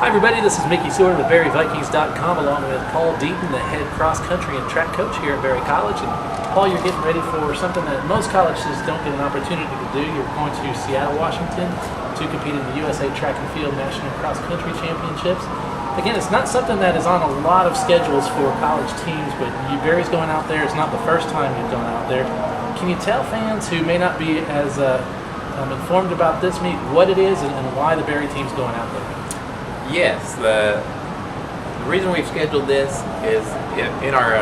Hi everybody, this is Mickey Seward with BerryVikings.com along with Paul Deaton, the head cross-country and track coach here at Berry College. And Paul, you're getting ready for something that most colleges don't get an opportunity to do. You're going to Seattle, Washington to compete in the USA Track and Field National Cross-Country Championships. Again, it's not something that is on a lot of schedules for college teams, but Berry's going out there. It's not the first time you've gone out there. Can you tell fans who may not be as informed about this meet what it is and why the Berry team's going out there? Yes, the reason we've scheduled this is in our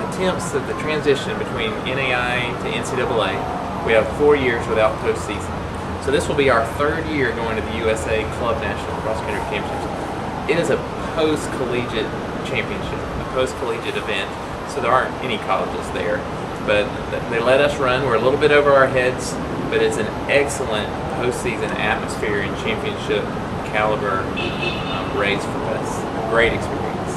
attempts at the transition between NAI to NCAA, we have 4 years without postseason. So this will be our third year going to the USA Club National Cross Country Championships. It is a post-collegiate championship, a post-collegiate event, so there aren't any colleges there. But they let us run. We're a little bit over our heads, but it's an excellent postseason atmosphere and championship caliber race for us. Great experience.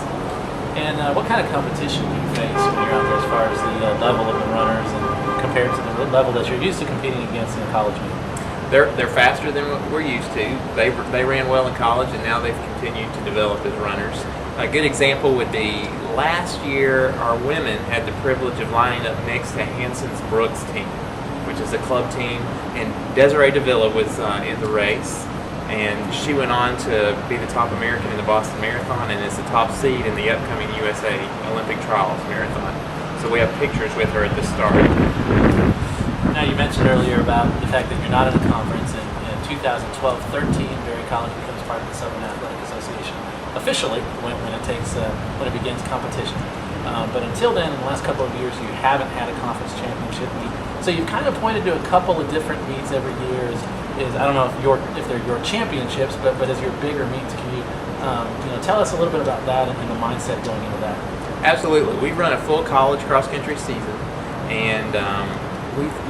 And what kind of competition do you face when you're out there as far as the level of the runners and compared to the level that you're used to competing against in a college meet? They're faster than what we're used to. They ran well in college, and now they've continued to develop as runners. A good example would be last year our women had the privilege of lining up next to Hanson's Brooks team, which is a club team, and Desiree Davila was in the race, and she went on to be the top American in the Boston Marathon and is the top seed in the upcoming USA Olympic Trials Marathon. So we have pictures with her at the start. Now, you mentioned earlier about the fact that you're not in a conference. In 2012-13, Berry College becomes part of the Southern Athletic Association officially when it begins competition. But until then, in the last couple of years, you haven't had a conference championship meet. So you've kind of pointed to a couple of different meets every year. I don't know if they're your championships, but as your bigger meets, can you tell us a little bit about that and the mindset going into that? Absolutely, we've run a full college cross country season, and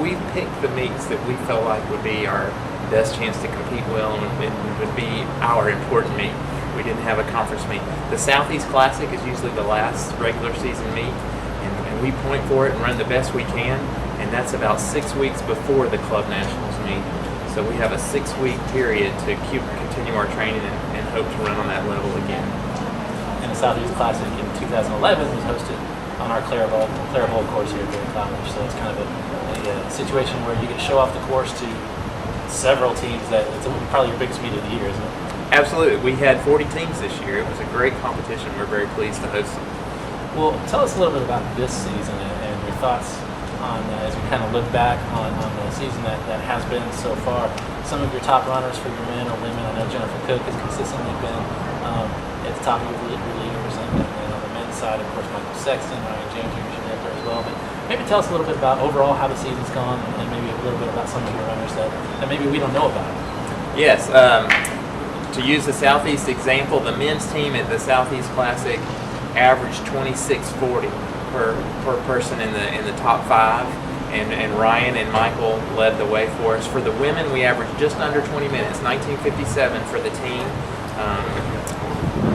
we've picked the meets that we felt like would be our best chance to compete well and would be our important meet. We didn't have a conference meet. The Southeast Classic is usually the last regular season meet, and we point for it and run the best we can, and that's about 6 weeks before the Club Nationals meet. So we have a 6-week period to continue our training and hope to run on that level again. And the Southeast Classic in 2011 was hosted on our Clairvaux course here at Berry College. So it's kind of a situation where you get to show off the course to several teams. It's probably your biggest meet of the year, isn't it? Absolutely. We had 40 teams this year. It was a great competition. We're very pleased to host it. Well, tell us a little bit about this season and your thoughts on as we kind of look back on the season that has been so far. Some of your top runners for your men or women. I know Jennifer Cook has consistently been at the top of your leaders, and on the men's side, of course, Michael Sexton, Ryan James, you're usually up there as well. But maybe tell us a little bit about overall how the season's gone, and maybe a little bit about some of your runners that maybe we don't know about. Yes. To use the Southeast example, the men's team at the Southeast Classic averaged 26:40 per person in the top 5, and Ryan and Michael led the way for us. For the women, we averaged just under 20 minutes, 19:57 for the team.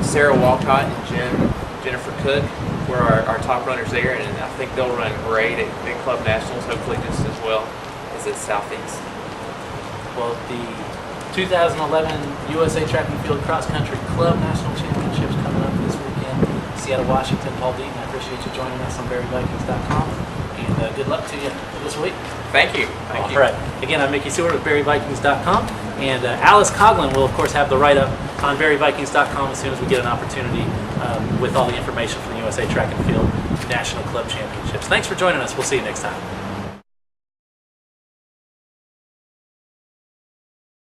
Sarah Walcott and Jennifer Cook were our top runners there, and I think they'll run great at Club Nationals, hopefully just as well as at Southeast. Well, the 2011 USA Track and Field Cross Country Club National Championships coming up this weekend. Seattle, Washington. Paul Deaton, I appreciate you joining us on BerryVikings.com, and good luck to you this week. Thank you. All right. Again, I'm Mickey Seward with BerryVikings.com, and Alice Coughlin will, of course, have the write-up on BerryVikings.com as soon as we get an opportunity with all the information from the USA Track and Field National Club Championships. Thanks for joining us. We'll see you next time.